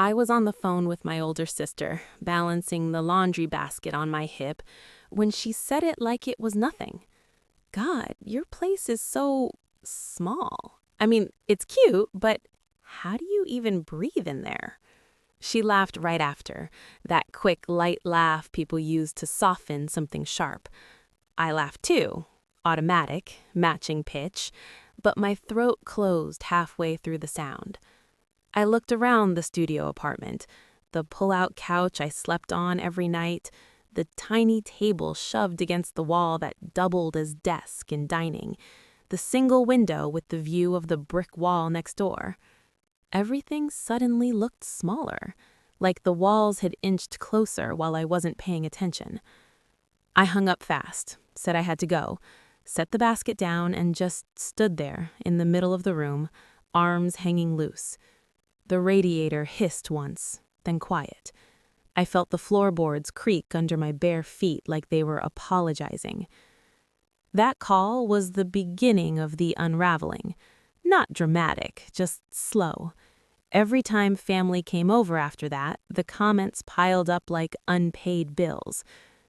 I was on the phone with my older sister, balancing the laundry basket on my hip, when she said it like it was nothing. God, your place is so small. I mean, it's cute, but how do you even breathe in there? She laughed right after, that quick, light laugh people use to soften something sharp. I laughed too, automatic, matching pitch, but my throat closed halfway through the sound. I looked around the studio apartment, the pull-out couch I slept on every night, the tiny table shoved against the wall that doubled as desk and dining, the single window with the view of the brick wall next door. Everything suddenly looked smaller, like the walls had inched closer while I wasn't paying attention. I hung up fast, said I had to go, set the basket down, and just stood there in the middle of the room, arms hanging loose. The radiator hissed once, then quiet. I felt the floorboards creak under my bare feet like they were apologizing. That call was the beginning of the unraveling. Not dramatic, just slow. Every time family came over after that, the comments piled up like unpaid bills.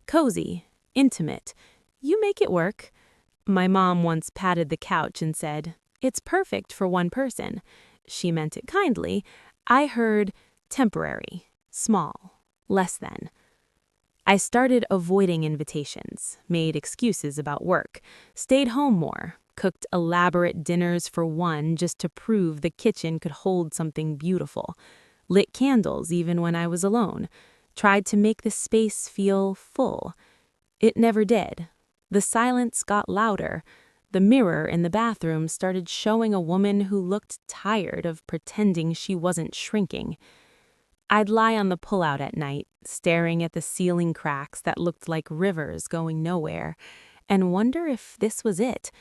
Cozy, intimate, you make it work. My mom once patted the couch and said, "It's perfect for one person." She meant it kindly. I heard temporary, small, less than. I started avoiding invitations, made excuses about work, stayed home more, cooked elaborate dinners for one just to prove the kitchen could hold something beautiful, lit candles even when I was alone, tried to make the space feel full. It never did. The silence got louder. The mirror in the bathroom started showing a woman who looked tired of pretending she wasn't shrinking. I'd lie on the pullout at night, staring at the ceiling cracks that looked like rivers going nowhere, and wonder if this was it,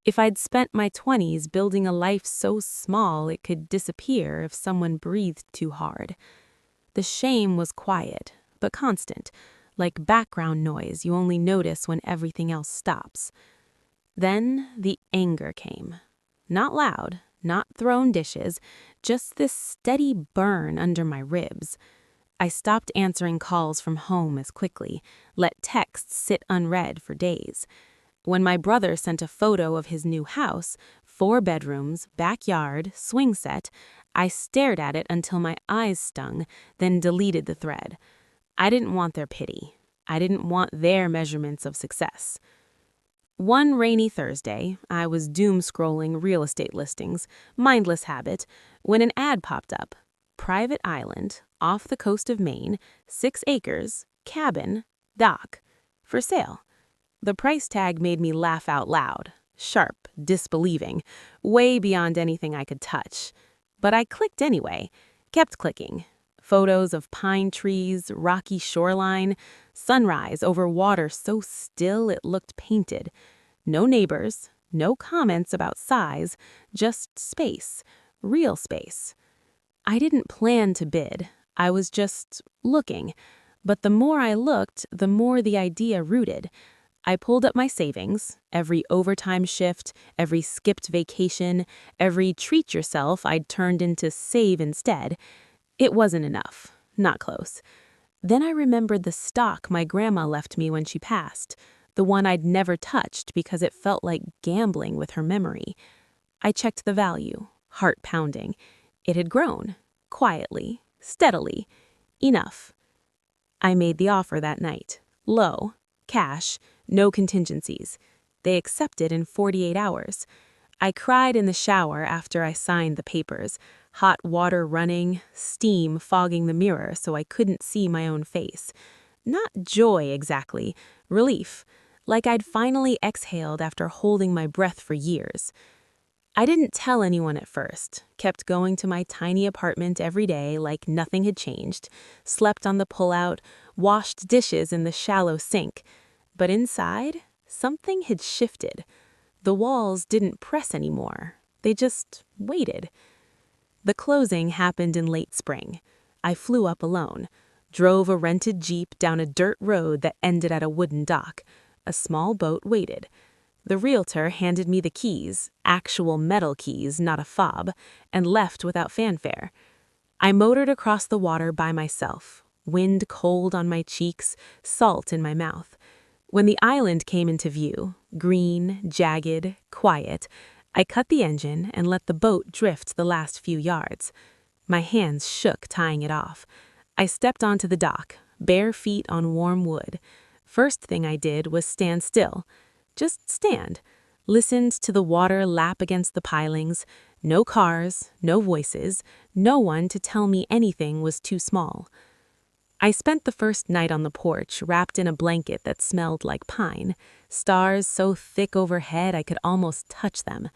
if I'd spent my 20s building a life so small it could disappear if someone breathed too hard. The shame was quiet, but constant, like background noise you only notice when everything else stops. Then the anger came. Not loud, not thrown dishes, just this steady burn under my ribs. I stopped answering calls from home as quickly, let texts sit unread for days. When my brother sent a photo of his new house, 4 bedrooms, backyard, swing set, I stared at it until my eyes stung, then deleted the thread. I didn't want their pity. I didn't want their measurements of success. One rainy Thursday, I was doom-scrolling real estate listings, mindless habit, when an ad popped up. Private island, off the coast of Maine, 6 acres, cabin, dock, for sale. The price tag made me laugh out loud, sharp, disbelieving, way beyond anything I could touch. But I clicked anyway, kept clicking. Photos of pine trees, rocky shoreline, sunrise over water so still it looked painted. No neighbors, no comments about size, just space, real space. I didn't plan to bid. I was just looking. But the more I looked, the more the idea rooted. I pulled up my savings, every overtime shift, every skipped vacation, every treat yourself I'd turned into save instead. It wasn't enough. Not close. Then I remembered the stock my grandma left me when she passed, the one I'd never touched because it felt like gambling with her memory. I checked the value, heart pounding. It had grown, quietly, steadily, enough. I made the offer that night. Low, cash, no contingencies. They accepted in 48 hours. I cried in the shower after I signed the papers, hot water running, steam fogging the mirror so I couldn't see my own face. Not joy exactly, relief, like I'd finally exhaled after holding my breath for years. I didn't tell anyone at first, kept going to my tiny apartment every day like nothing had changed, slept on the pullout, washed dishes in the shallow sink. But inside, something had shifted. The walls didn't press anymore. They just waited. The closing happened in late spring. I flew up alone, drove a rented Jeep down a dirt road that ended at a wooden dock. A small boat waited. The realtor handed me the keys, actual metal keys, not a fob, and left without fanfare. I motored across the water by myself, wind cold on my cheeks, salt in my mouth. When the island came into view, green, jagged, quiet, I cut the engine and let the boat drift the last few yards. My hands shook tying it off. I stepped onto the dock, bare feet on warm wood. First thing I did was stand still. Just stand. Listened to the water lap against the pilings. No cars, no voices, no one to tell me anything was too small. I spent the first night on the porch wrapped in a blanket that smelled like pine, stars so thick overhead I could almost touch them.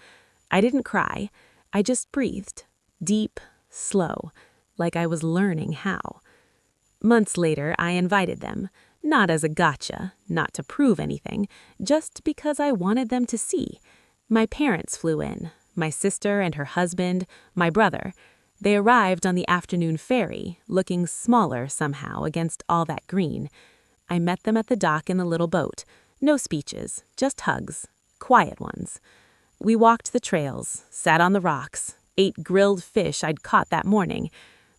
I didn't cry. I just breathed, deep, slow, like I was learning how. Months later, I invited them, not as a gotcha, not to prove anything, just because I wanted them to see. My parents flew in, my sister and her husband, my brother. They arrived on the afternoon ferry, looking smaller somehow against all that green. I met them at the dock in the little boat. No speeches, just hugs, quiet ones. We walked the trails, sat on the rocks, ate grilled fish I'd caught that morning.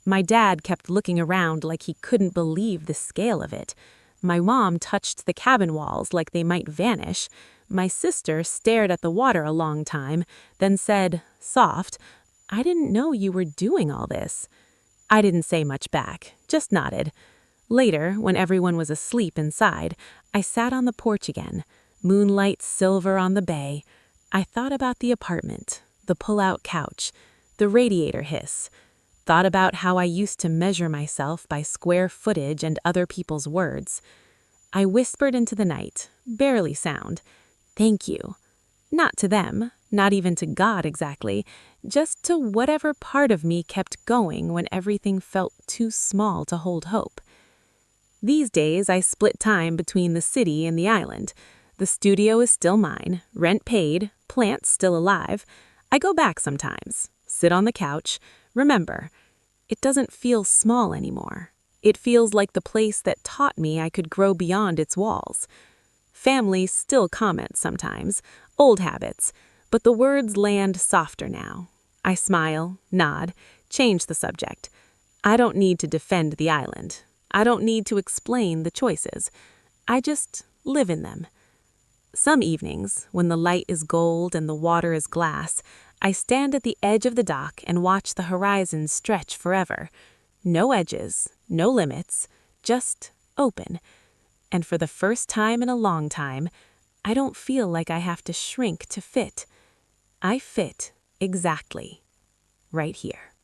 My dad kept looking around like he couldn't believe the scale of it. My mom touched the cabin walls like they might vanish. My sister stared at the water a long time, then said, soft, "I didn't know you were doing all this." I didn't say much back, just nodded. Later, when everyone was asleep inside, I sat on the porch again, moonlight silver on the bay. I thought about the apartment, the pull-out couch, the radiator hiss. Thought about how I used to measure myself by square footage and other people's words. I whispered into the night, barely sound, "Thank you." Not to them, not even to God exactly, just to whatever part of me kept going when everything felt too small to hold hope. These days, I split time between the city and the island. The studio is still mine, rent paid, plants still alive. I go back sometimes, sit on the couch. Remember, it doesn't feel small anymore. It feels like the place that taught me I could grow beyond its walls. Family still comments sometimes, old habits, but the words land softer now. I smile, nod, change the subject. I don't need to defend the island. I don't need to explain the choices. I just live in them. Some evenings, when the light is gold and the water is glass, I stand at the edge of the dock and watch the horizon stretch forever. No edges, no limits, just open. And for the first time in a long time, I don't feel like I have to shrink to fit. I fit exactly right here.